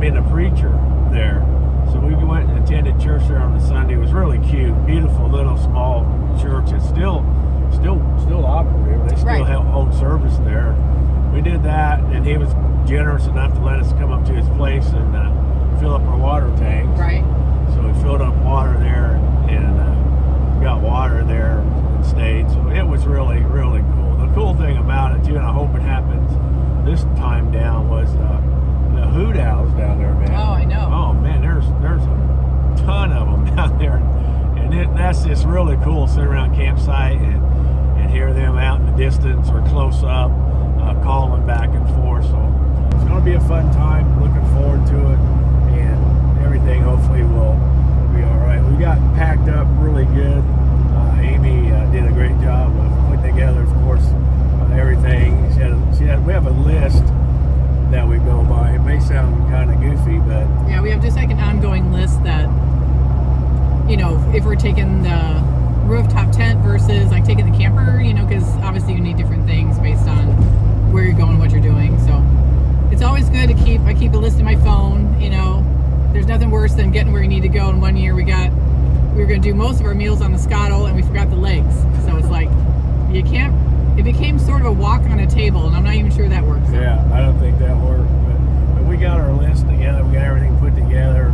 being a preacher there. So we went and attended church there on the Sunday. It was really cute, beautiful little small church. It's still operative. They still hold service there. We did that, and he was generous enough to let us come up to his place and fill up our water tanks. Right. So we filled up water there and got water there and stayed. So it was really, really cool. The cool thing about it too, and I hope it happens this time down, was the hoot owls down there, man. Oh, I know. Oh man, there's a ton of them down there, and that's just really cool. Sit around campsite and hear them out in the distance or close up, calling back and forth. So it's going to be a fun time. Looking forward to it, and everything hopefully will be all right. We got packed up really good. Amy did a great job of putting together, of course, everything. We have a list that we go by. It may sound kind of goofy, but yeah, we have just like an ongoing list that, you know, if we're taking the rooftop tent versus like taking the camper, you know, because obviously you need different things based on where you're going, what you're doing. So it's always good to keep a list in my phone. You know, there's nothing worse than getting where you need to go. And one year we were going to do most of our meals on the Scottle and we forgot the legs. So it's like, it became sort of a walk on a table, and I'm not even sure that works. Yeah, I don't think that worked. But we got our list together. We got everything put together.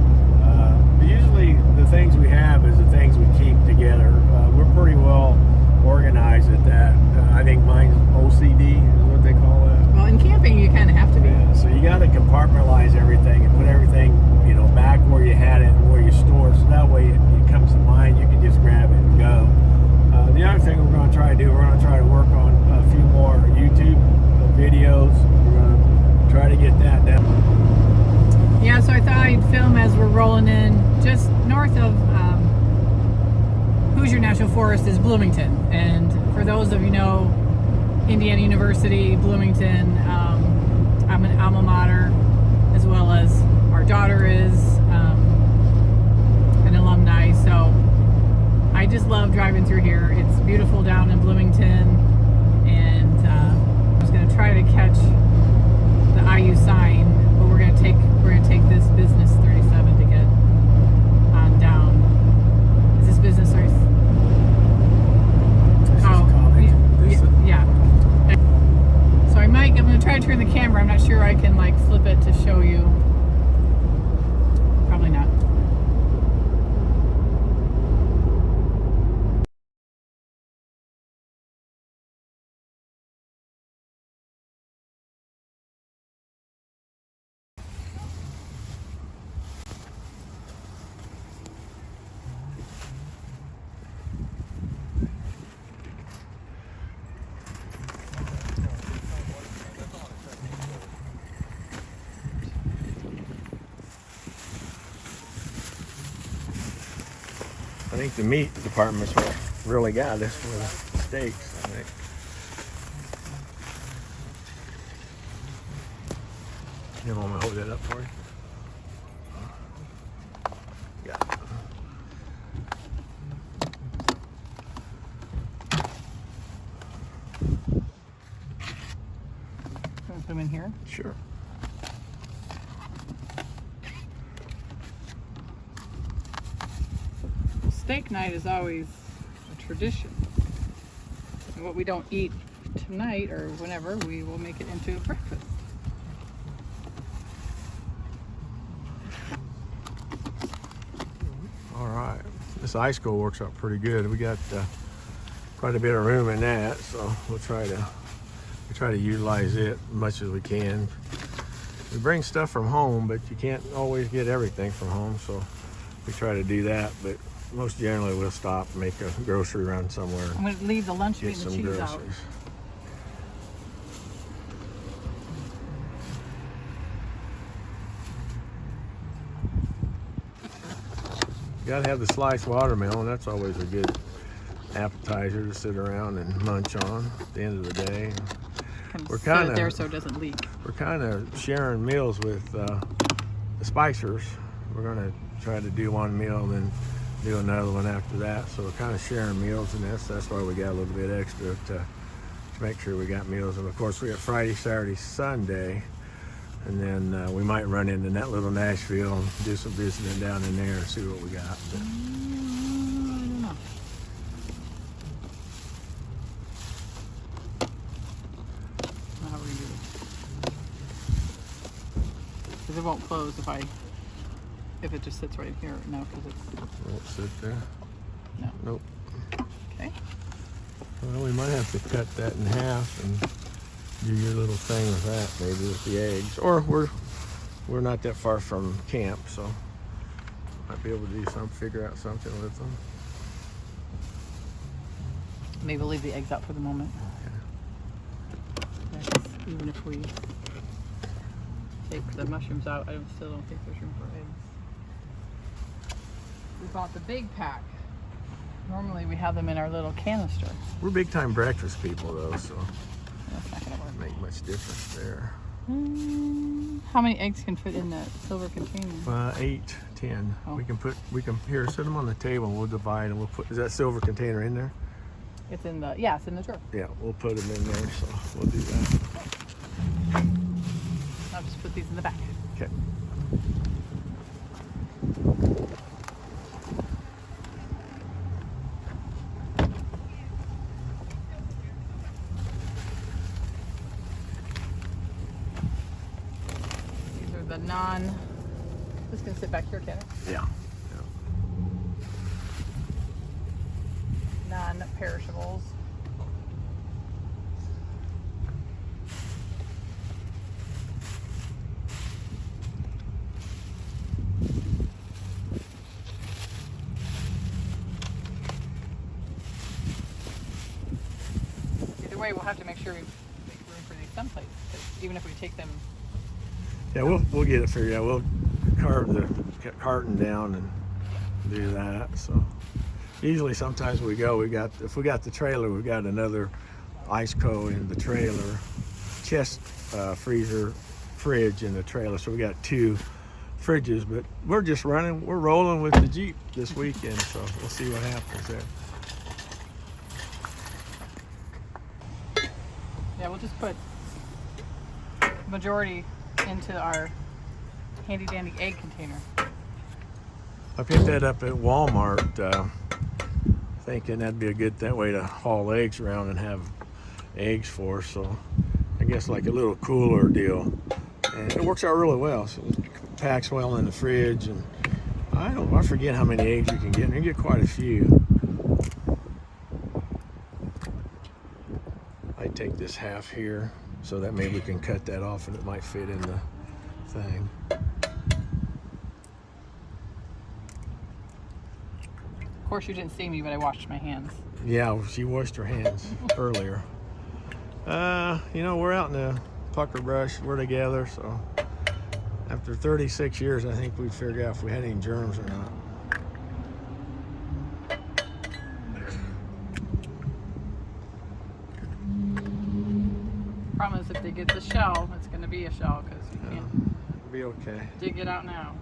Usually the things we have is the things we keep together. We're pretty well organized at that. I think mine's OCD is what they call that. Well, in camping you kind of have to be. Yeah, so you got to compartmentalize everything and put everything, you know, back where you had it and where you store. So that way it comes to mind, you can just grab it and go. The other thing we're going to try to do, we're going to try to work on a few more YouTube videos. We're going to try to get that done. Yeah, so I thought I'd film as we're rolling in. Just north of Hoosier National Forest is Bloomington. And for those of you know, Indiana University, Bloomington, I'm an alma mater, as well as our daughter is an alumni. So I just love driving through here. It's beautiful down in Bloomington, and I was going to try to catch the IU sign, but we're going to take this business 37 to get on down. Is this business 37? Yeah. So I'm going to try to turn the camera. I'm not sure I can like flip it to show you. Probably not. I think the meat department's what really got us for the steaks, I think. You want me to hold that up for you? Yeah. Can we put them in here? Sure. Steak night is always a tradition. And what we don't eat tonight or whenever, we will make it into breakfast. All right. This ice cold works out pretty good. We got quite a bit of room in that, so we'll try to utilize it as much as we can. We bring stuff from home, but you can't always get everything from home, so we try to do that. But most generally, we'll stop and make a grocery run somewhere. I'm going to leave the lunch meat Get and the some cheese out. groceries. You gotta have the sliced watermelon. That's always a good appetizer to sit around and munch on at the end of the day. We're kind of there so it doesn't leak. We're kind of sharing meals with the Spicers. We're gonna try to do one meal, then do another one after that. So we're kind of sharing meals, and that's why we got a little bit extra to make sure we got meals. And of course, we got Friday, Saturday, Sunday. And then we might run into that little Nashville and do some visiting down in there and see what we got. But, I don't know. How are we gonna do this? Because it won't close if it just sits right here. No, because it's. won't sit there. No. Nope. Okay. Well, we might have to cut that in half and do your little thing with that, maybe with the eggs. Or we're not that far from camp, so might be able to do figure out something with them. Maybe we'll leave the eggs out for the moment. Okay. Yes, even if we take the mushrooms out, I still don't think there's room for eggs. We bought the big pack. Normally we have them in our little canister. We're big time breakfast people though, so That's not gonna work. make much difference there. How many eggs can fit in that silver container? 8, 10. Oh. We can here, set them on the table and we'll divide and we'll put, is that silver container in there? It's in the drawer. Yeah, we'll put them in there, so we'll do that. I'll just put these in the back. Okay. These are the this can sit back here, can it? Yeah. Non-perishables. Either way, we'll have to make sure we make room for these someplace, because even if we take them. Yeah, we'll get it figured out. We'll carve the carton down and do that. So usually sometimes if we got the trailer, we've got another ice co in the trailer, chest fridge in the trailer. So we got 2 fridges, but we're rolling with the Jeep this weekend. So we'll see what happens there. Yeah, we'll just put majority into our handy dandy egg container. I picked that up at Walmart, thinking that'd be a good way to haul eggs around and have eggs for. So I guess like a little cooler deal, and it works out really well. So it packs well in the fridge, and I forget how many eggs you can get. And you get quite a few. I take this half here so that maybe we can cut that off and it might fit in the thing. Of course, you didn't see me, but I washed my hands. Yeah, she washed her hands earlier. We're out in the pucker brush. We're together, so after 36 years, I think we'd figure out if we had any germs or not. Problem is, if they get the shell, it's going to be a shell because you can't It'll be okay. dig it out now.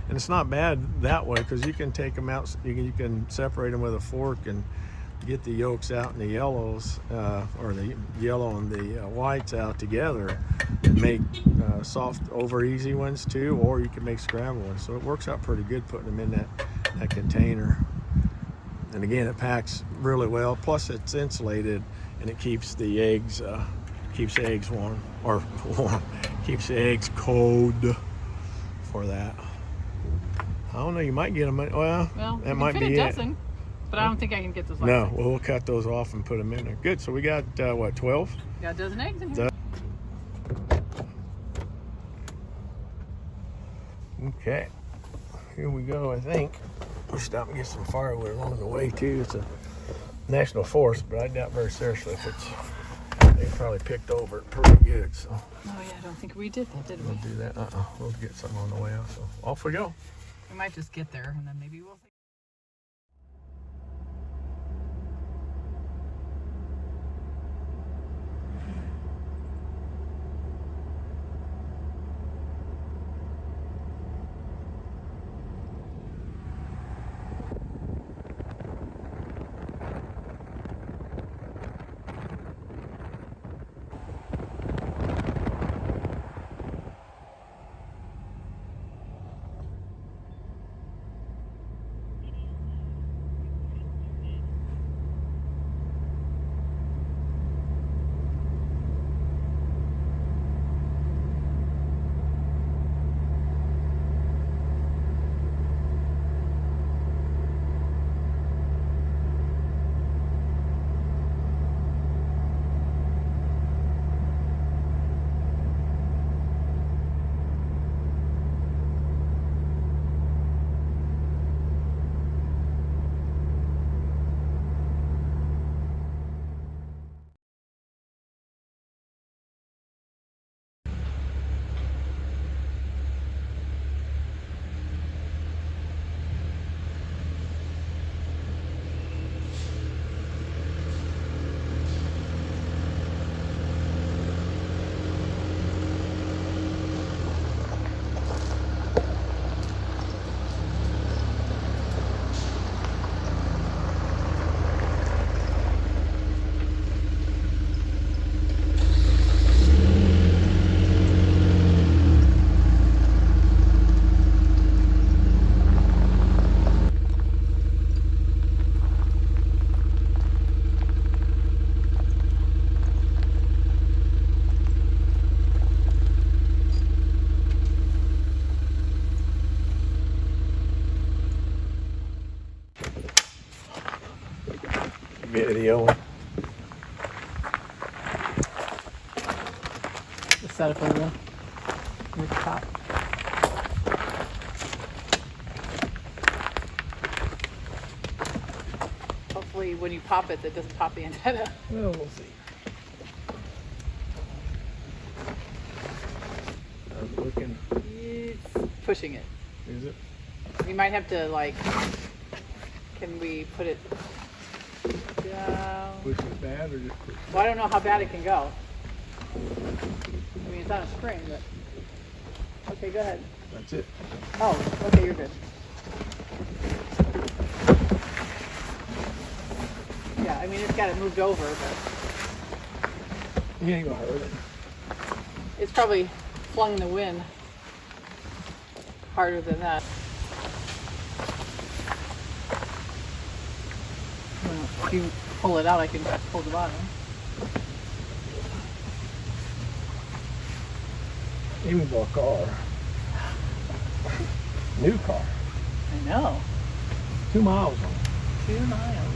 And it's not bad that way because you can take them out. You can separate them with a fork and get the yolks out and the yellows, or the yellow and the whites out together, and make soft, over easy ones too. Or you can make scrambled ones. So it works out pretty good putting them in that container. And again, it packs really well. Plus, it's insulated and it keeps the eggs warm, or warm, keeps the eggs cold for that. I don't know, you might get them, Well, that might be a it. dozen, but I don't think I can get those. No, well, we'll cut those off and put them in there. Good, so we got, 12? Got a dozen eggs in here. Okay, here we go, I think. We'll stop and get some firewood along the way too. It's a national forest, but I doubt very seriously if they probably picked over it pretty good, so. Oh yeah, I don't think we did that, did we? We'll do that, we'll get some on the way out, so off we go. We might just get there and then maybe we'll see. videoing. The setup of the rooftop. Hopefully when you pop it, that doesn't pop the antenna. Well, we'll see. I'm looking. It's pushing it. Is it? We might have to like, can we put it down? Push it bad or just push it? Well, I don't know how bad it can go. I mean, it's on a spring, but. Okay, go ahead. That's it. Oh, okay, you're good. Yeah, I mean, it's got it moved over, but He ain't gonna hurt it. it's probably flung the wind harder than that. Well, if you pull it out, I can pull the bottom. Even bought a car. New car. I know. 2 miles on it. 2 miles.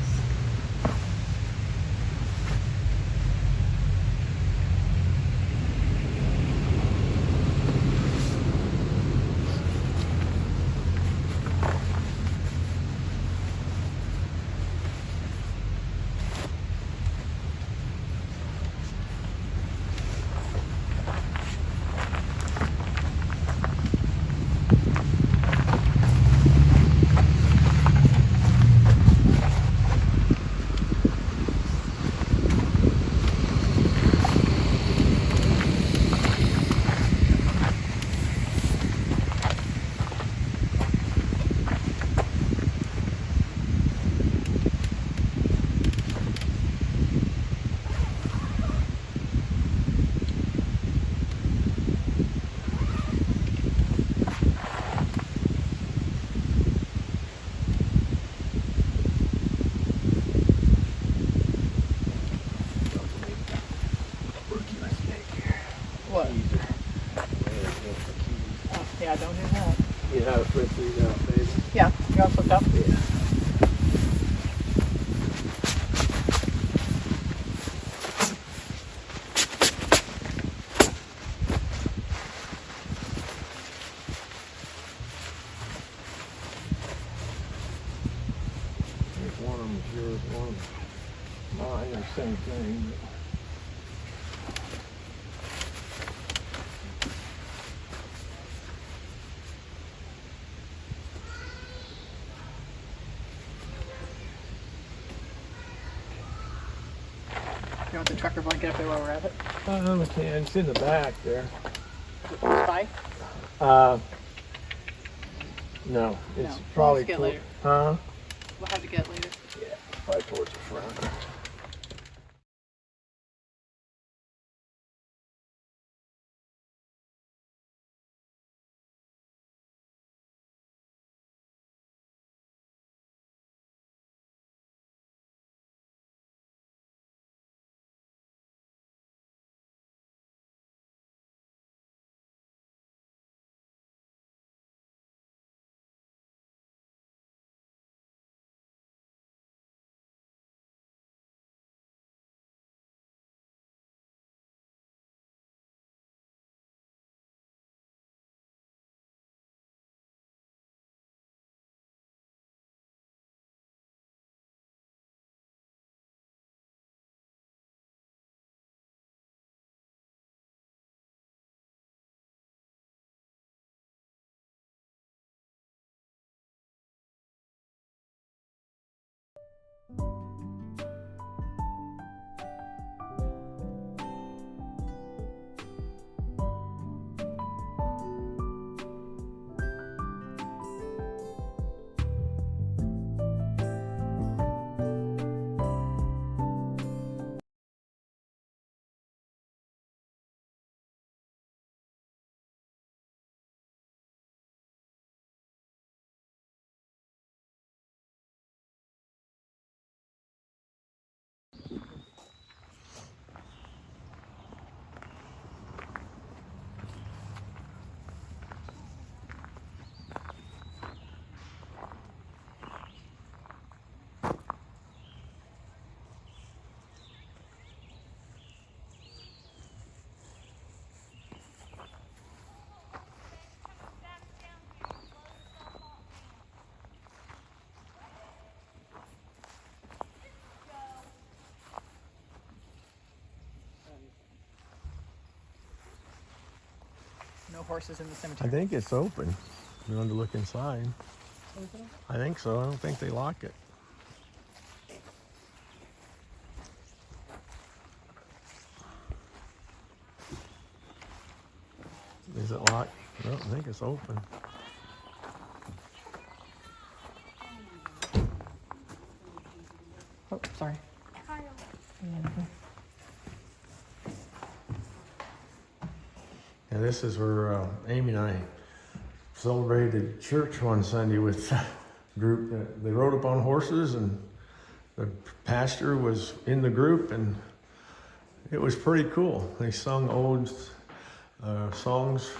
What? Oh, yeah, don't do that. You know how to flip these out, baby. Yeah, you want to flip up? Yeah. One of them is yours, one mine, they're the same thing. But You want the trucker blanket up there while we're at it? I can. It's in the back there. Spy? No, it's No. probably. Let's get later. Huh? We'll have to get later. Yeah, probably towards the front. horses in the I cemetery. think it's open. You want to look inside? I think so. I don't think they lock it. Is it locked? No, I think it's open. Oh, sorry. And this is where Amy and I celebrated church one Sunday with a group. They rode up on horses, and the pastor was in the group, and it was pretty cool. They sung old songs,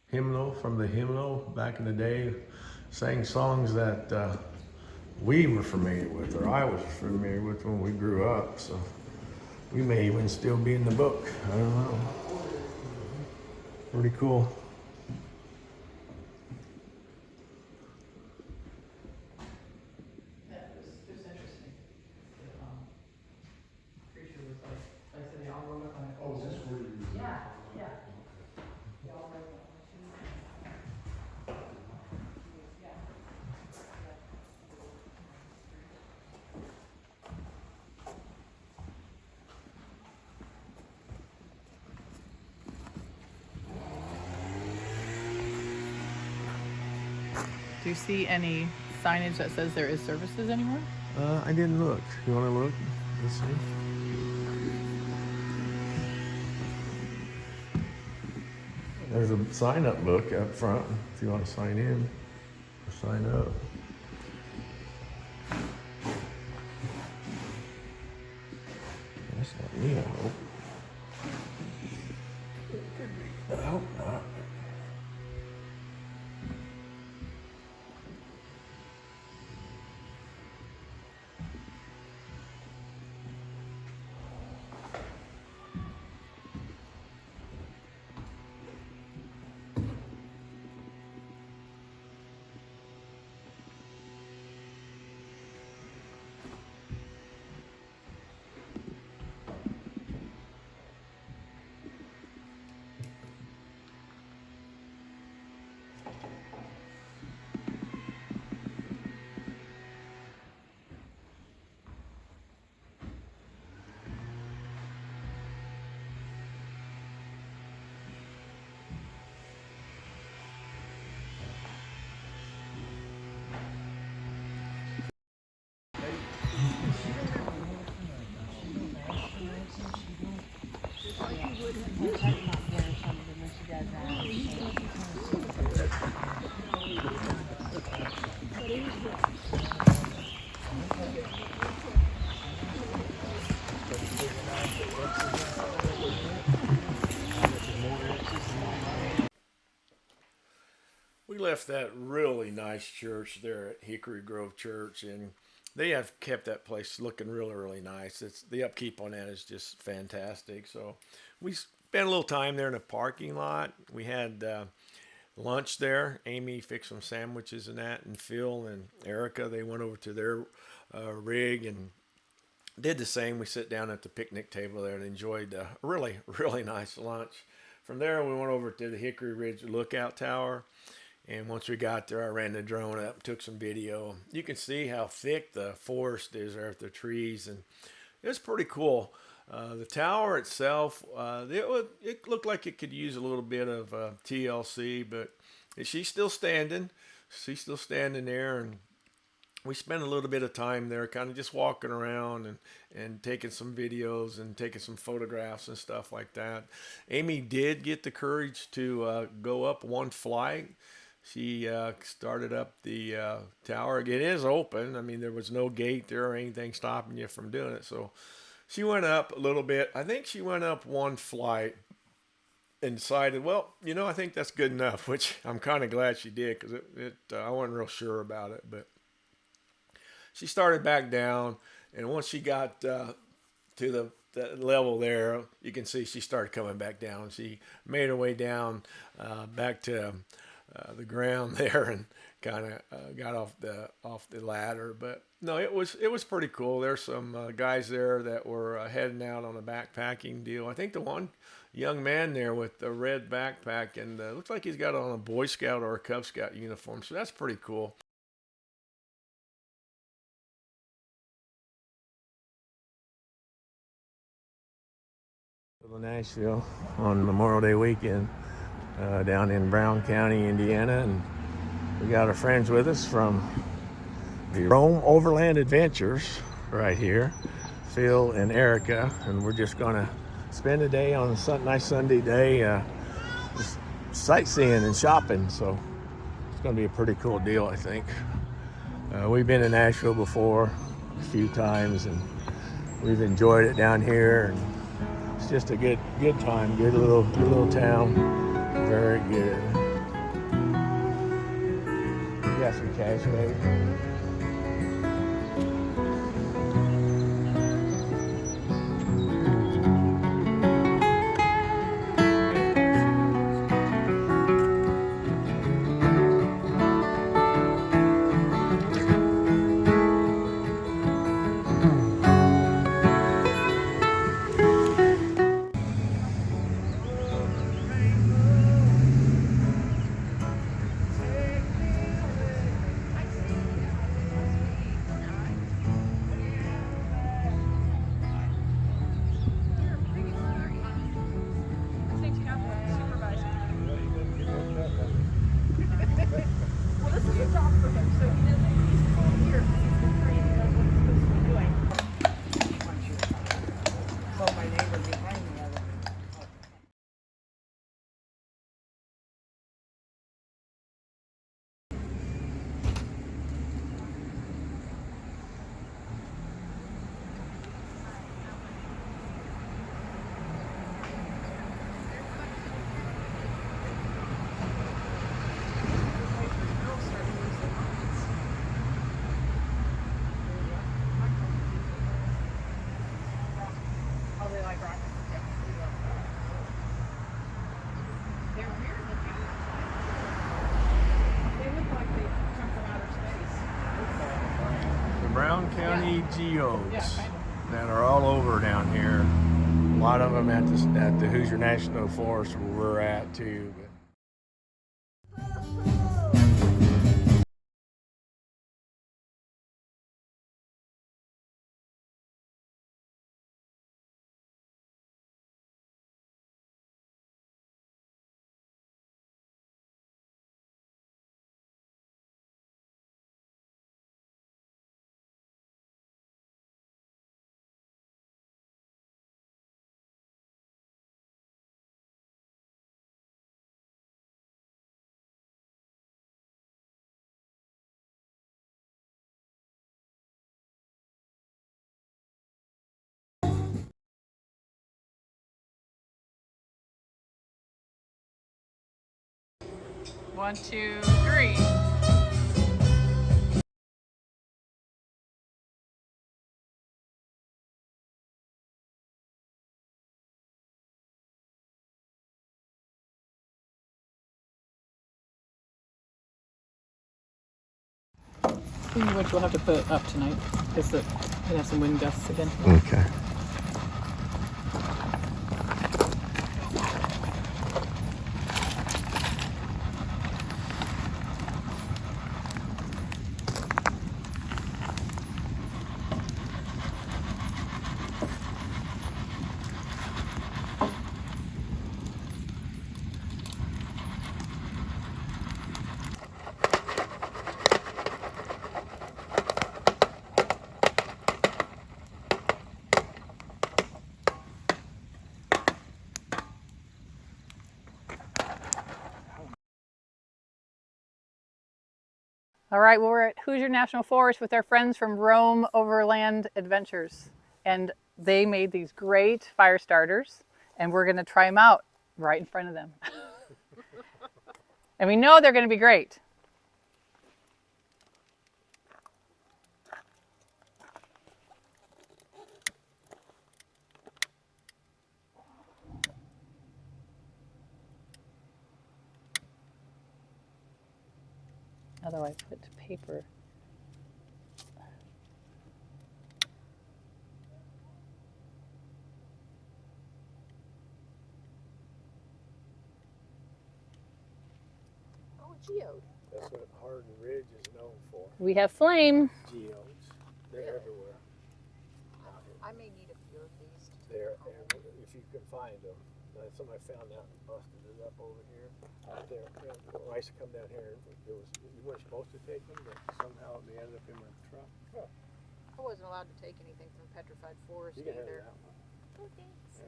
hymnal from the hymnal back in the day, sang songs that we were familiar with, or I was familiar with when we grew up. So we may even still be in the book. I don't know. Pretty cool. Yeah, it was interesting. The preacher was like I said, they all rode up on it. Oh, is this where you? Yeah, yeah. They all rode up on it. Yeah. Do you see any signage that says there is services anymore? I didn't look. You want to look? Let's see. There's a sign-up book up front if you want to sign in or sign up. That's not me, I hope. I hope not. We left that really nice church there at Hickory Grove Church, and they have kept that place looking really, really nice. It's the upkeep on that is just fantastic. So we spent a little time there in the parking lot. We had lunch there. Amy fixed some sandwiches and that, and Phil and Erica, they went over to their rig and did the same. We sat down at the picnic table there and enjoyed a really, really nice lunch. From there, we went over to the Hickory Ridge Lookout Tower. And once we got there, I ran the drone up, took some video. You can see how thick the forest is there, the trees, and it's pretty cool. The tower itself, it looked like it could use a little bit of TLC, but she's still standing. She's still standing there, and we spent a little bit of time there kind of just walking around and taking some videos and taking some photographs and stuff like that. Amy did get the courage to go up one flight. She started up the tower. It is open. I mean, there was no gate there or anything stopping you from doing it. So she went up a little bit. I think she went up one flight and decided, well, I think that's good enough, which I'm kind of glad she did because I wasn't real sure about it. But she started back down, and once she got to the level there, you can see she started coming back down. She made her way down back to the ground there and kind of got off the ladder. But no, it was pretty cool. There's some guys there that were heading out on a backpacking deal. I think the one young man there with the red backpack, and looks like he's got on a Boy Scout or a Cub Scout uniform, so that's pretty cool. Nashville on Memorial Day weekend down in Brown County, Indiana, and we got our friends with us from the Rome Overland Adventures right here, Phil and Erica, and we're just gonna spend a day on a nice Sunday day just sightseeing and shopping, so it's gonna be a pretty cool deal, I think. We've been to Nashville before a few times, and we've enjoyed it down here, and it's just a good time, good little town, very good. We got some cash, baby. Brown County geodes that are all over down here. A lot of them at the Hoosier National Forest where we're at too. One, two, three. Which we'll have to put up tonight because it can have some wind gusts again. Okay. All right, well, we're at Hoosier National Forest with our friends from Rome Overland Adventures, and they made these great fire starters, and we're going to try them out right in front of them. And we know they're going to be great. Otherwise, put paper. geode? That's what Hardin Ridge is known for. We have flame. Geodes. They're everywhere. I may need a few of these. They're if you can find them. Somebody found out and busted it up over here. There, I used to come down here. You weren't supposed to take them, but somehow they ended up in my truck. Huh. I wasn't allowed to take anything from Petrified Forest You can have either. that one. Oh, thanks.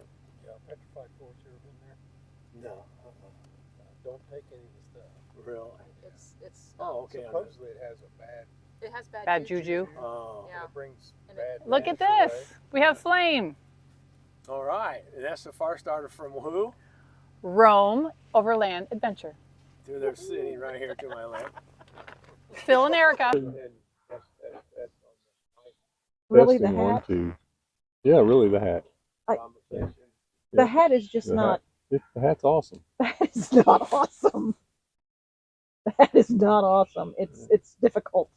Yeah, Petrified Forest, you ever been there? No. Don't take any of the stuff. Really? It's Oh, okay. Supposedly it has a bad, it has Bad juju. Oh. Yeah. it brings And bad. Look at things this. away. We have flame. All right. And that's the fire starter from who? Rome Overland Adventure. Through their city right here to my left. Phil and Erica. And that's Really, the Testing, one, hat? two. Yeah, really, the hat. conversation. The hat is just The not. The hat's awesome. That is not awesome. That is not awesome. It's difficult.